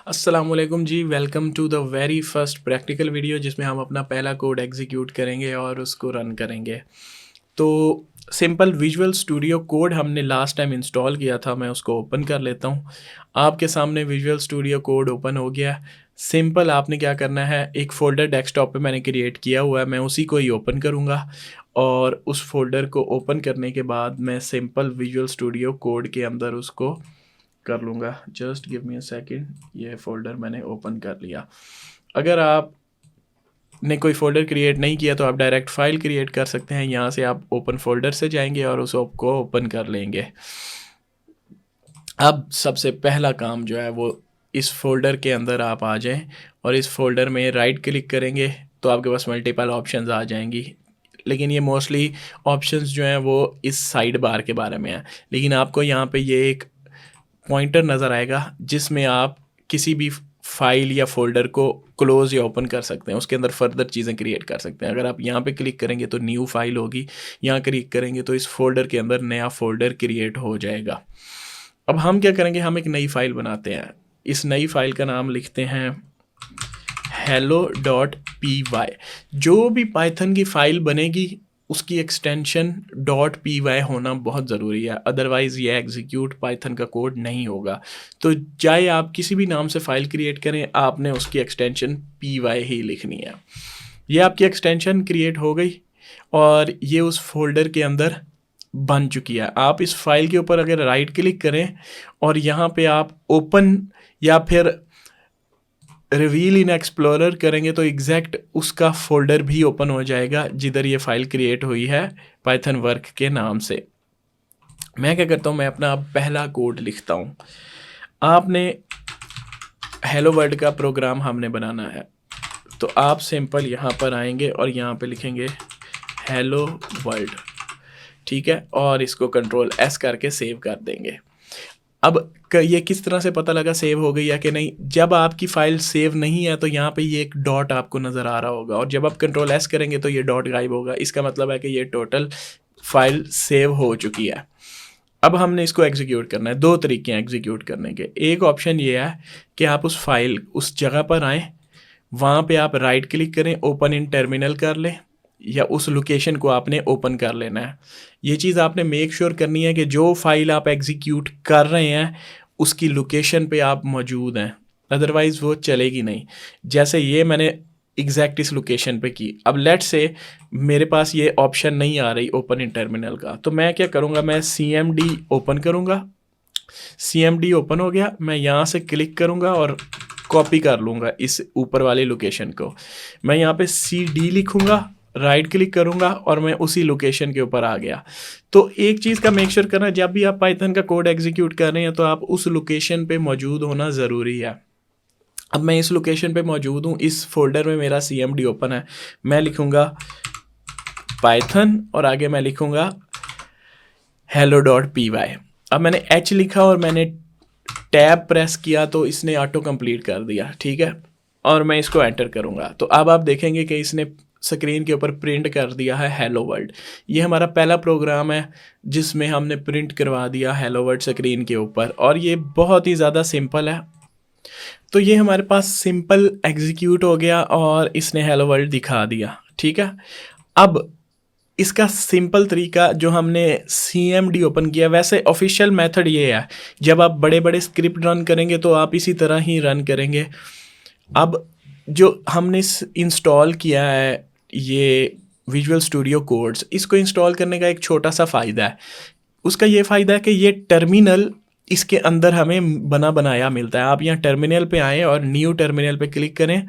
अस्सलामुअलैकुम जी, welcome to the very first practical video जिसमें हम अपना पहला कोड एग्जीक्यूट करेंगे और उसको रन करेंगे। तो सिंपल विजुअल स्टूडियो कोड हमने लास्ट टाइम इंस्टॉल किया था, मैं उसको ओपन कर लेता हूँ। आपके सामने विजुअल स्टूडियो कोड ओपन हो गया। सिंपल आपने क्या करना है, एक फ़ोल्डर डेस्कटॉप पे मैंने क्रिएट किया हुआ है, मैं उसी को ही ओपन करूँगा और उस फ़ोल्डर को ओपन करने के बाद मैं सिंपल विजुअल स्टूडियो कोड के अंदर उसको कर लूँगा। Just give me a second, ये फ़ोल्डर मैंने ओपन कर लिया। अगर आपने कोई फ़ोल्डर क्रिएट नहीं किया तो आप डायरेक्ट फ़ाइल क्रिएट कर सकते हैं। यहाँ से आप ओपन फ़ोल्डर से जाएंगे और उस ऐप को ओपन कर लेंगे। अब सबसे पहला काम जो है वो इस फ़ोल्डर के अंदर आप आ जाएं और इस फ़ोल्डर में राइट क्लिक करेंगे तो आपके पास मल्टीपल ऑप्शंस आ जाएंगी। लेकिन ये मोस्टली ऑप्शंस जो हैं वो इस साइड बार के बारे में हैं। लेकिन आपको यहाँ पे ये एक पॉइंटर नज़र आएगा जिसमें आप किसी भी फाइल या फोल्डर को क्लोज या ओपन कर सकते हैं, उसके अंदर फर्दर चीज़ें क्रिएट कर सकते हैं। अगर आप यहाँ पे क्लिक करेंगे तो न्यू फाइल होगी, यहाँ क्लिक करेंगे तो इस फोल्डर के अंदर नया फोल्डर क्रिएट हो जाएगा। अब हम क्या करेंगे, हम एक नई फाइल बनाते हैं। इस नई फाइल का नाम लिखते हैं hello.py। जो भी पाइथन की फ़ाइल बनेगी उसकी एक्सटेंशन .py होना बहुत ज़रूरी है, अदरवाइज़ ये एग्जीक्यूट पाइथन का कोड नहीं होगा। तो चाहे आप किसी भी नाम से फ़ाइल क्रिएट करें, आपने उसकी एक्सटेंशन py ही लिखनी है। ये आपकी एक्सटेंशन क्रिएट हो गई और ये उस फोल्डर के अंदर बन चुकी है। आप इस फाइल के ऊपर अगर राइट क्लिक करें और यहाँ पे आप ओपन या फिर रिवील इन एक्सप्लोरर करेंगे तो एग्जैक्ट उसका फोल्डर भी ओपन हो जाएगा जिधर ये फाइल क्रिएट हुई है पाइथन वर्क के नाम से। मैं क्या करता हूँ, मैं अपना पहला कोड लिखता हूँ। आपने हेलो वर्ल्ड का प्रोग्राम हमने बनाना है, तो आप सिंपल यहाँ पर आएंगे और यहाँ पे लिखेंगे हेलो वर्ल्ड, ठीक है, और इसको कंट्रोल एस करके सेव कर देंगे। अब ये किस तरह से पता लगा सेव हो गई है कि नहीं, जब आपकी फ़ाइल सेव नहीं है तो यहाँ पे ये एक डॉट आपको नज़र आ रहा होगा और जब आप कंट्रोल एस करेंगे तो ये डॉट गायब होगा। इसका मतलब है कि ये टोटल फाइल सेव हो चुकी है। अब हमने इसको एग्जीक्यूट करना है। दो तरीके हैं एग्जीक्यूट करने के। एक ऑप्शन ये है कि आप उस फाइल उस जगह पर आएँ, वहाँ पे आप राइट क्लिक करें, ओपन इन टर्मिनल कर लें या उस लोकेशन को आपने ओपन कर लेना है। ये चीज़ आपने मेक श्योर करनी है कि जो फाइल आप एग्जीक्यूट कर रहे हैं उसकी लोकेशन पे आप मौजूद हैं, अदरवाइज़ वो चलेगी नहीं। जैसे ये मैंने एग्जैक्ट इस लोकेशन पे की। अब लेट से मेरे पास ये ऑप्शन नहीं आ रही ओपन इन टर्मिनल का, तो मैं क्या करूँगा, मैं CMD ओपन करूँगा। CMD ओपन हो गया, मैं यहाँ से क्लिक करूँगा और कॉपी कर लूँगा इस ऊपर वाली लोकेशन को। मैं यहाँ पे CD लिखूँगा, राइट क्लिक करूँगा और मैं उसी लोकेशन के ऊपर आ गया। तो एक चीज़ का मेक श्योर करना, जब भी आप पाइथन का कोड एग्जीक्यूट कर रहे हैं तो आप उस लोकेशन पे मौजूद होना ज़रूरी है। अब मैं इस लोकेशन पे मौजूद हूँ, इस फोल्डर में मेरा CMD ओपन है। मैं लिखूँगा पाइथन और आगे मैं लिखूँगा hello.py। अब मैंने H लिखा और मैंने टैब प्रेस किया तो इसने ऑटो कंप्लीट कर दिया, ठीक है, और मैं इसको एंटर करूँगा तो अब आप देखेंगे कि इसने स्क्रीन के ऊपर प्रिंट कर दिया है हेलो वर्ल्ड। ये हमारा पहला प्रोग्राम है जिसमें हमने प्रिंट करवा दिया हेलो वर्ल्ड स्क्रीन के ऊपर और ये बहुत ही ज़्यादा सिंपल है। तो ये हमारे पास सिंपल एग्जीक्यूट हो गया और इसने हेलो वर्ल्ड दिखा दिया, ठीक है। अब इसका सिंपल तरीका जो हमने CMD ओपन किया, वैसे ऑफिशियल मेथड ये है, जब आप बड़े बड़े स्क्रिप्ट रन करेंगे तो आप इसी तरह ही रन करेंगे। अब जो हमने इंस्टॉल किया है ये विजुअल स्टूडियो कोड्स, इसको इंस्टॉल करने का एक छोटा सा फ़ायदा है। उसका ये फ़ायदा है कि ये टर्मिनल इसके अंदर हमें बना बनाया मिलता है। आप यहाँ टर्मिनल पे आएँ और न्यू टर्मिनल पे क्लिक करें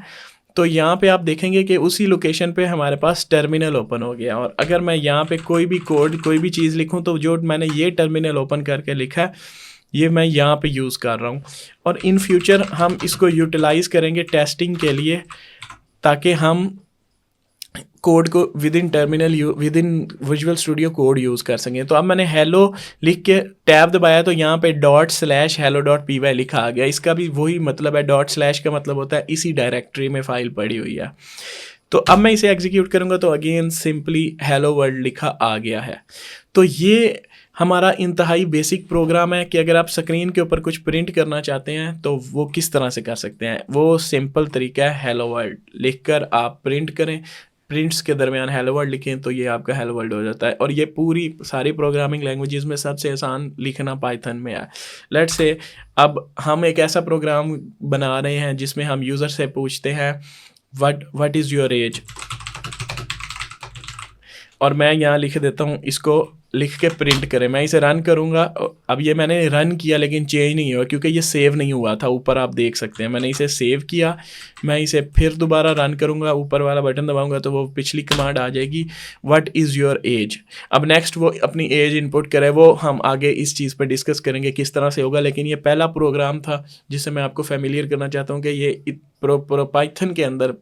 तो यहाँ पे आप देखेंगे कि उसी लोकेशन पे हमारे पास टर्मिनल ओपन हो गया। और अगर मैं यहाँ पे कोई भी कोड कोई भी चीज़ लिखूँ तो जो मैंने ये टर्मिनल ओपन करके लिखा है ये मैं यहाँ पे यूज़ कर रहा हूँ और इन फ्यूचर हम इसको यूटिलाइज़ करेंगे टेस्टिंग के लिए, ताकि हम कोड को with in terminal with in visual studio code use कर सकें। तो अब मैंने हेलो लिख के टैब दबाया तो यहाँ पे ./hello.py लिखा आ गया। इसका भी वही मतलब है, डॉट/ का मतलब होता है इसी डायरेक्टरी में फ़ाइल पड़ी हुई है। तो अब मैं इसे एग्जीक्यूट करूँगा तो अगेन सिंपली हेलो वर्ल्ड लिखा आ गया है। तो ये हमारा इंतहाई बेसिक प्रोग्राम है कि अगर आप स्क्रीन के ऊपर कुछ प्रिंट करना चाहते हैं तो वो किस तरह से कर सकते हैं। वो सिंपल तरीका है, हेलो वर्ल्ड लिखकर आप प्रिंट करें, प्रिंट्स के दरमियान हेलो वर्ल्ड लिखें तो ये आपका हेलो वर्ल्ड हो जाता है। और ये पूरी सारी प्रोग्रामिंग लैंग्वेजेस में सबसे आसान लिखना पाइथन में है। लेट्स से अब हम एक ऐसा प्रोग्राम बना रहे हैं जिसमें हम यूज़र से पूछते हैं व्हाट इज़ योर एज, और मैं यहाँ लिख देता हूँ, इसको लिख के प्रिंट करें। मैं इसे रन करूँगा। अब ये मैंने रन किया लेकिन चेंज नहीं हुआ क्योंकि ये सेव नहीं हुआ था। ऊपर आप देख सकते हैं मैंने इसे सेव किया। मैं इसे फिर दोबारा रन करूँगा, ऊपर वाला बटन दबाऊँगा तो वो पिछली कमांड आ जाएगी, व्हाट इज़ योर एज। अब नेक्स्ट वो अपनी एज इनपुट करे, वो हम आगे इस चीज़ पर डिस्कस करेंगे किस तरह से होगा। लेकिन ये पहला प्रोग्राम था जिससे मैं आपको फेमिलियर करना चाहता हूँ कि ये पाइथन के अंदर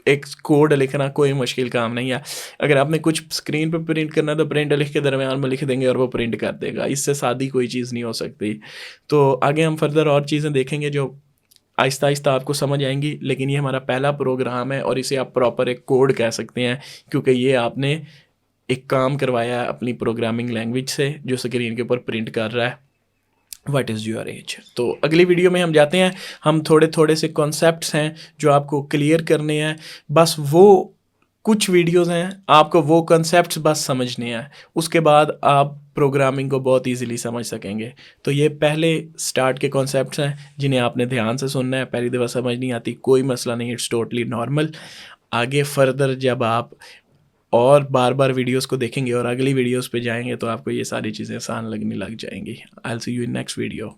एक कोड लिखना कोई मुश्किल काम नहीं है। अगर आपने कुछ स्क्रीन पे प्रिंट करना है तो प्रिंट लिख के दरमियान में लिख देंगे और वो प्रिंट कर देगा। इससे सादी कोई चीज़ नहीं हो सकती। तो आगे हम फर्दर और चीज़ें देखेंगे जो आहिस्ता आहिस्ता आपको समझ आएंगी। लेकिन ये हमारा पहला प्रोग्राम है और इसे आप प्रॉपर एक कोड कह सकते हैं क्योंकि ये आपने एक काम करवाया है अपनी प्रोग्रामिंग लैंग्वेज से जो स्क्रीन के ऊपर प्रिंट कर रहा है व्हाट इज़ योर एज। तो अगली वीडियो में हम जाते हैं, हम थोड़े थोड़े से कॉन्सेप्ट्स हैं जो आपको क्लियर करने हैं। बस वो कुछ वीडियोस हैं, आपको वो कॉन्सेप्ट्स बस समझने हैं, उसके बाद आप प्रोग्रामिंग को बहुत इजीली समझ सकेंगे। तो ये पहले स्टार्ट के कॉन्सेप्ट्स हैं जिन्हें आपने ध्यान से सुनना है। पहली दफ़ा समझ नहीं आती कोई मसला नहीं, इट्स टोटली नॉर्मल। आगे फर्दर जब आप और बार बार वीडियोस को देखेंगे और अगली वीडियोस पे जाएंगे तो आपको ये सारी चीज़ें आसान लगने लग जाएंगी। I will see you in next video.